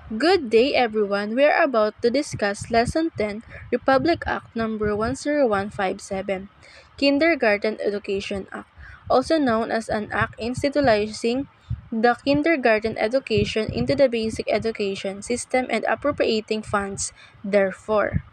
Good day, everyone. We are about to discuss Lesson 10, Republic Act Number 10157, Kindergarten Education Act, also known as an act institutionalizing the kindergarten education into the basic education system and appropriating funds therefore.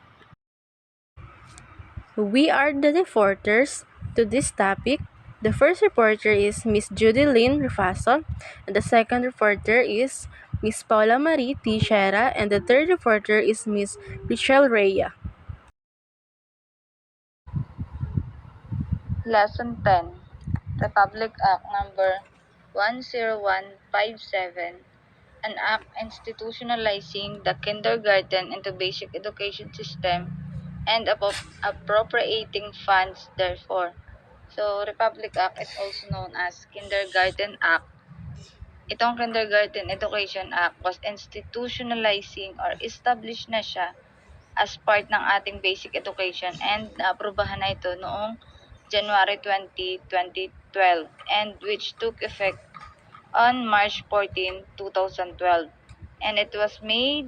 We are the reporters to this topic. The first reporter is Miss Judy Lynn Rufaso, and the second reporter is Miss Paula Marie Teixeira, and the third reporter is Miss Michelle Rhea. Lesson 10, Republic Act Number 10157, an act institutionalizing the kindergarten into basic education system and appropriating funds therefore. So, Republic Act is also known as Kindergarten Act. Itong Kindergarten Education Act was institutionalizing or established na siya as part ng ating basic education and naaprubahan na ito noong January 20, 2012 and which took effect on March 14, 2012, and it was made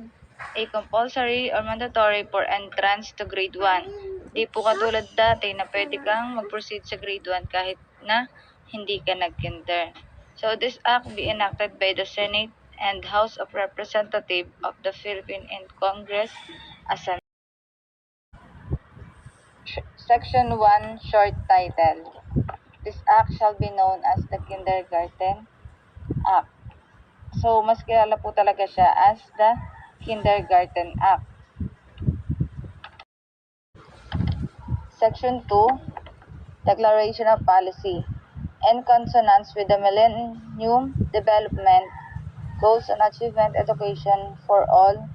a compulsory or mandatory for entrance to grade 1. Di po katulad dati na pwede kang mag-proceed sa grade 1 kahit na hindi ka nag-kinder. So this act be enacted by the Senate and House of Representatives of the Philippines and Congress as a Section 1 Short Title. This act shall be known as the Kindergarten Act. So, mas kilala po talaga siya as the Kindergarten Act. Section 2, Declaration of Policy. In consonance with the Millennium Development Goals on Achievement Education for All,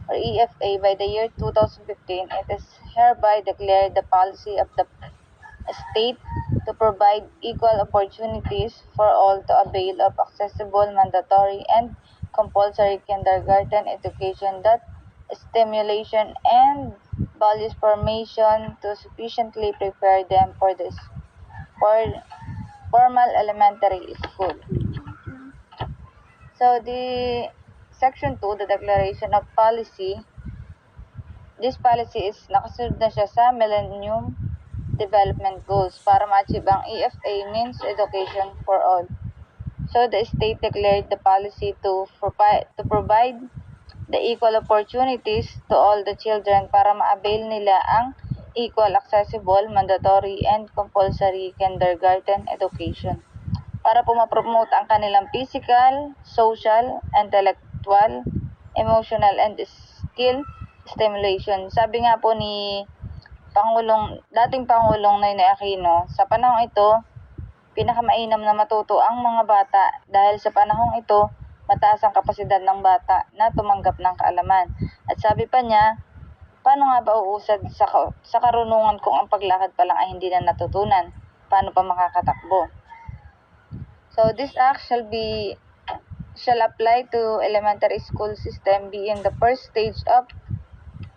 or EFA, by the year 2015, it is hereby declared the policy of the state to provide equal opportunities for all to avail of accessible, mandatory, and compulsory kindergarten education that stimulation and values formation to sufficiently prepare them for formal elementary school. So the Section 2, the Declaration of Policy, this policy is nakasunod na siya sa Millennium Development Goals para ma-achieve ang EFA means education for all. So the state declared the policy to provide the equal opportunities to all the children para ma-avail nila ang equal, accessible, mandatory, and compulsory kindergarten education para po ma-promote ang kanilang physical, social, intellectual, emotional, and skill stimulation. Sabi nga po ni dating Pangulong Noynoy Aquino, sa panahong ito, pinakamainam na matuto ang mga bata dahil sa panahong ito, mataas ang kapasidad ng bata na tumanggap ng kaalaman. At sabi pa niya, paano nga ba uusad sa karunungan kung ang paglakad pa lang ay hindi na natutunan? Paano pa makakatakbo? So this act shall apply to elementary school system being the first stage of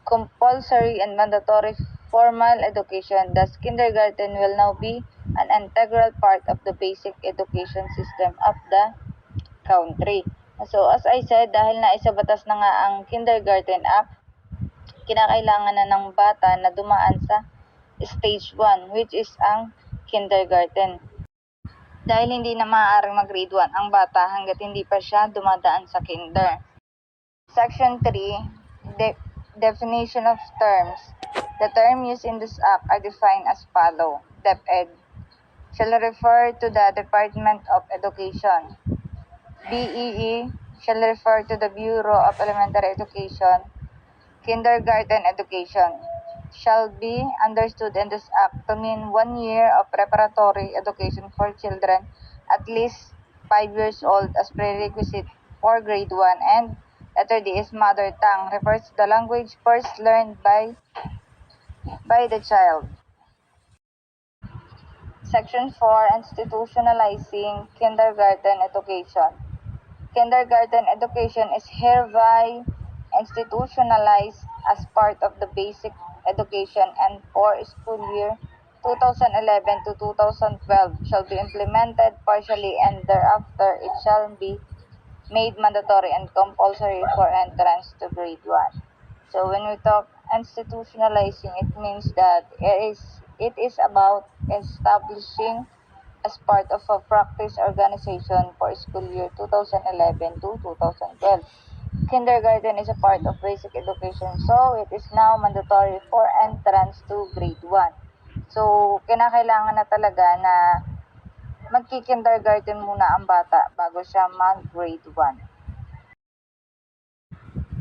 compulsory and mandatory formal education. Thus, kindergarten will now be an integral part of the basic education system of the country. So, as I said, dahil naisabatas na nga ang Kindergarten Act, kinakailangan na ng bata na dumaan sa stage 1, which is ang kindergarten. Dahil hindi na maaaring mag-grade 1 ang bata hanggat hindi pa siya dumadaan sa kinder. Section 3, Definition of terms. The terms used in this act are defined as follows. DepEd shall refer to the Department of Education. BEE shall refer to the Bureau of Elementary Education. Kindergarten education shall be understood in this act to mean 1 year of preparatory education for children at least 5 years old as prerequisite for grade 1, and letter D is mother tongue, refers to the language first learned by the child. Section 4, Institutionalizing Kindergarten Education. Kindergarten education is hereby institutionalized as part of the basic education and for school year 2011 to 2012 shall be implemented partially, and thereafter it shall be made mandatory and compulsory for entrance to grade 1. So when we talk institutionalizing, it means that it is about establishing as part of a practice organization for school year 2011 to 2012. Kindergarten is a part of basic education, so it is now mandatory for entrance to grade 1. So, kinakailangan na talaga na magki-kindergarten muna ang bata bago siya mag-grade 1.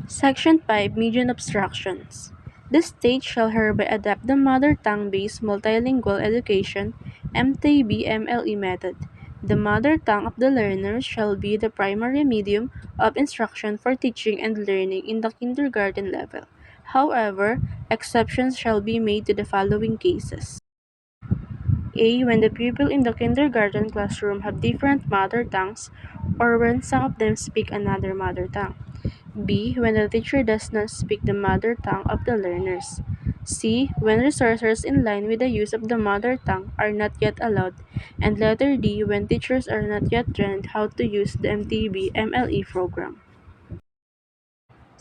Section 5 Medium Obstructions. The state shall hereby adopt the mother tongue-based multilingual education (MTB-MLE) method. The mother tongue of the learner shall be the primary medium of instruction for teaching and learning in the kindergarten level. However, exceptions shall be made to the following cases. A. When the pupil in the kindergarten classroom have different mother tongues or when some of them speak another mother tongue. B. When the teacher does not speak the mother tongue of the learners. C. When resources in line with the use of the mother tongue are not yet allowed. And letter D. When teachers are not yet trained how to use the MTB-MLE program.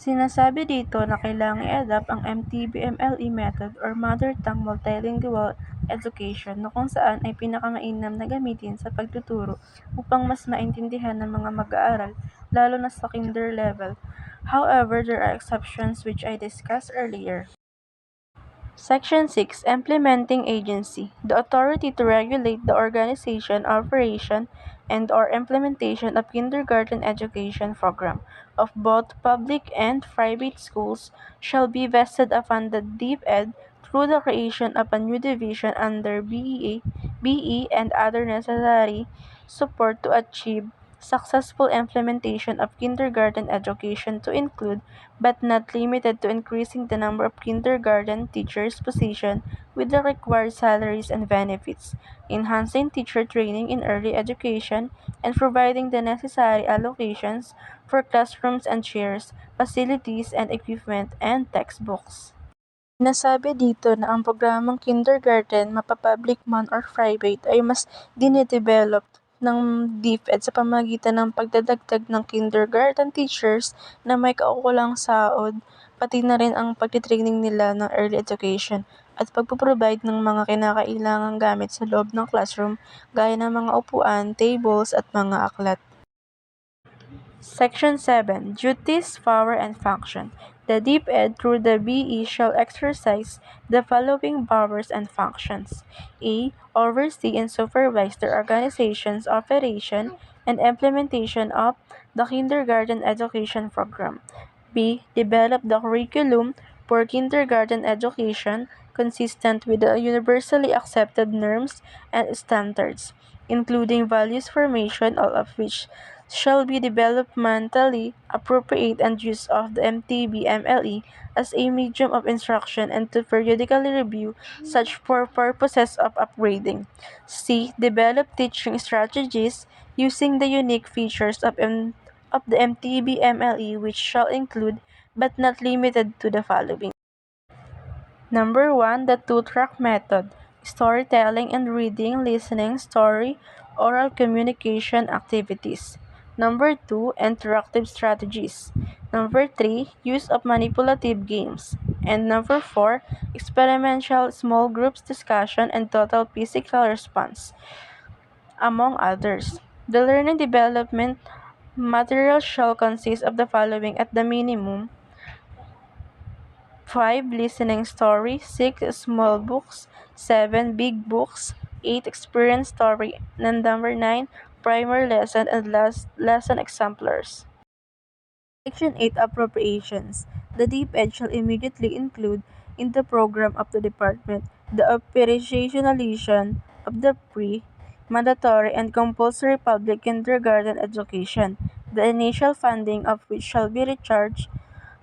Sinasabi dito na kailangang i-adapt ang MTB-MLE method or Mother Tongue Multilingual Education na kung saan ay pinakamainam na gamitin sa pagtuturo upang mas maintindihan ng mga mag-aaral lalo na sa kinder level. However, there are exceptions which I discussed earlier. Section 6 Implementing Agency. The authority to regulate the organization, operation, and/or implementation of kindergarten education program of both public and private schools shall be vested upon the DepEd through the creation of a new division under BE, and other necessary support to achieve successful implementation of kindergarten education to include but not limited to increasing the number of kindergarten teachers' positions with the required salaries and benefits, enhancing teacher training in early education, and providing the necessary allocations for classrooms and chairs, facilities and equipment, and textbooks. Sinasabi dito na ang programang kindergarten, mapapublic man or private, ay mas dinedevelop ng DepEd sa pamamagitan ng pagdadagdag ng kindergarten teachers na may kaukulang sahod, pati na rin ang pagtitraining nila ng early education at pagpo-provide ng mga kinakailangang gamit sa loob ng classroom gaya ng mga upuan, tables at mga aklat. Section 7 Duties, Power, and Function. The DepEd through the BE shall exercise the following powers and functions. A. Oversee and supervise the organization's operation and implementation of the kindergarten education program. B. Develop the curriculum for kindergarten education consistent with the universally accepted norms and standards, including values formation, all of which shall be developmentally appropriate and use of the MTB-MLE as a medium of instruction and to periodically review such for purposes of upgrading. C. Develop teaching strategies using the unique features of the MTB-MLE which shall include but not limited to the following. Number 1. The two-track method. Storytelling and reading, listening, story, oral communication activities. Number 2. Interactive strategies. Number 3. Use of manipulative games. And number 4. Experimental small groups discussion and total physical response, among others. The learning development material shall consist of the following at the minimum: 5. Listening story, 6. Small books, 7. Big books, 8. Experience story, and number 9. Primer lesson and lesson exemplars. Section 8 Appropriations. The DepEd shall immediately include in the program of the department the operationalization of the mandatory and compulsory public kindergarten education, the initial funding of which shall be recharged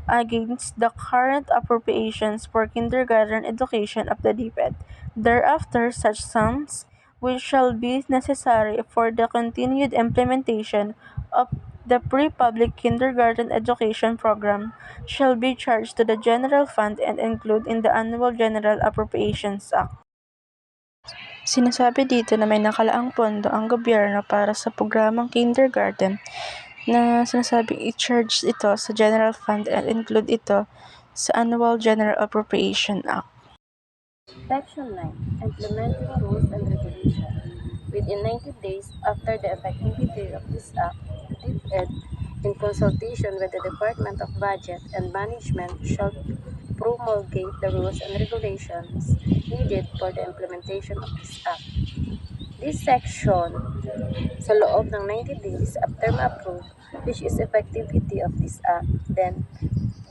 against the current appropriations for kindergarten education of the DepEd. Thereafter, such sums which shall be necessary for the continued implementation of the pre-public kindergarten education program shall be charged to the general fund and include in the annual General Appropriations Act. Sinasabi dito na may nakalaang pondo ang gobyerno para sa programang kindergarten na sinasabing i-charge ito sa general fund at include ito sa Annual General Appropriation Act. Section 9. Implementing rules and regulations. Within 90 days after the effectivity of this Act, the DepEd, in consultation with the Department of Budget and Management, shall promulgate the rules and regulations needed for the implementation of this Act. This section, sa loob ng 90 days after ma-approve, which is effectivity of this Act, then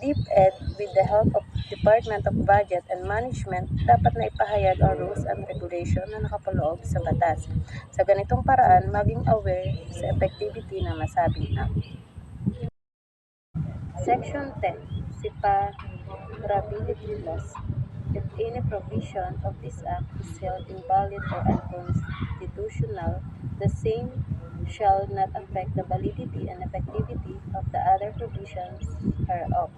DepEd, with the help of Department of Budget and Management, dapat na ipahayag ang rules and regulation na nakapaloob sa batas. Sa ganitong paraan, maging aware sa effectivity ng nasabing Act. Section 10. Separability Clause. If any provision of this Act is held invalid or unconstitutional, the same shall not affect the validity and effectivity of the other provisions hereof.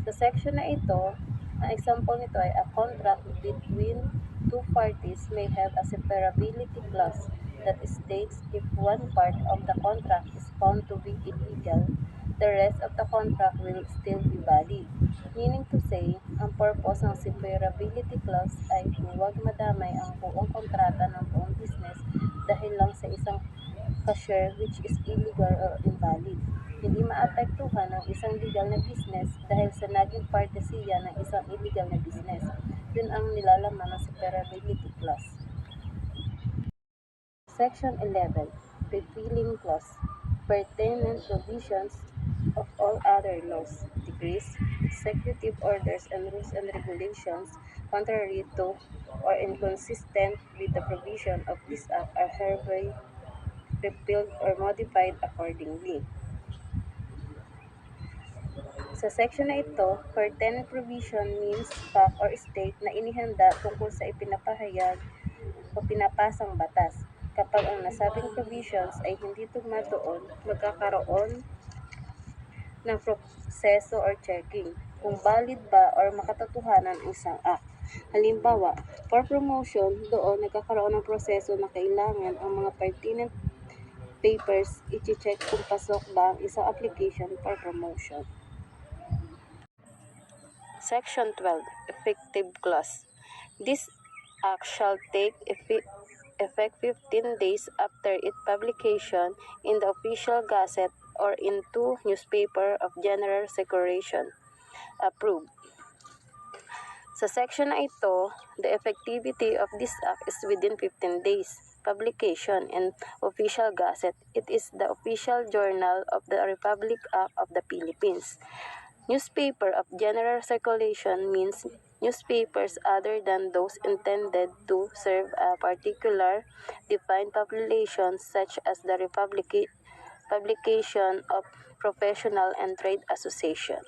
Sa section na ito, ang example nito ay a contract between two parties may have a separability clause that states if one part of the contract is found to be illegal, the rest of the contract will still be valid. Meaning to say, ang purpose ng separability clause ay huwag madamay ang buong kontrata ng buong business dahil lang sa isang ka-share which is illegal or invalid. Hindi maapektuhan ang isang legal na business dahil sa naging parte siya ng isang illegal na business. Yun ang nilalaman ng separability clause. Section 11. Repealing clause. Pertinent provisions of all other laws, decrees, executive orders, and rules and regulations contrary to or inconsistent with the provision of this Act are hereby repealed or modified accordingly. Sa section na ito, pertinent provision means fact or state na inihanda tungkol sa ipinapahayag o pinapasang batas. Kapag ang nasabing provisions ay hindi tugma doon, magkakaroon ng proseso or checking kung valid ba or makatotohanan ang isang act. Halimbawa, for promotion, doon nagkakaroon ng proseso na kailangan ang mga pertinent papers i-check kung pasok ba ang isang application for promotion. Section 12. Effective Clause. This Act shall take effect 15 days after its publication in the Official Gazette or in two newspapers of general circulation. Approved. Sa section na ito, the effectivity of this Act is within 15 days. Publication in Official Gazette. It is the official journal of the Republic Act of the Philippines. Newspaper of general circulation means newspapers other than those intended to serve a particular defined population such as the publication of professional and trade association.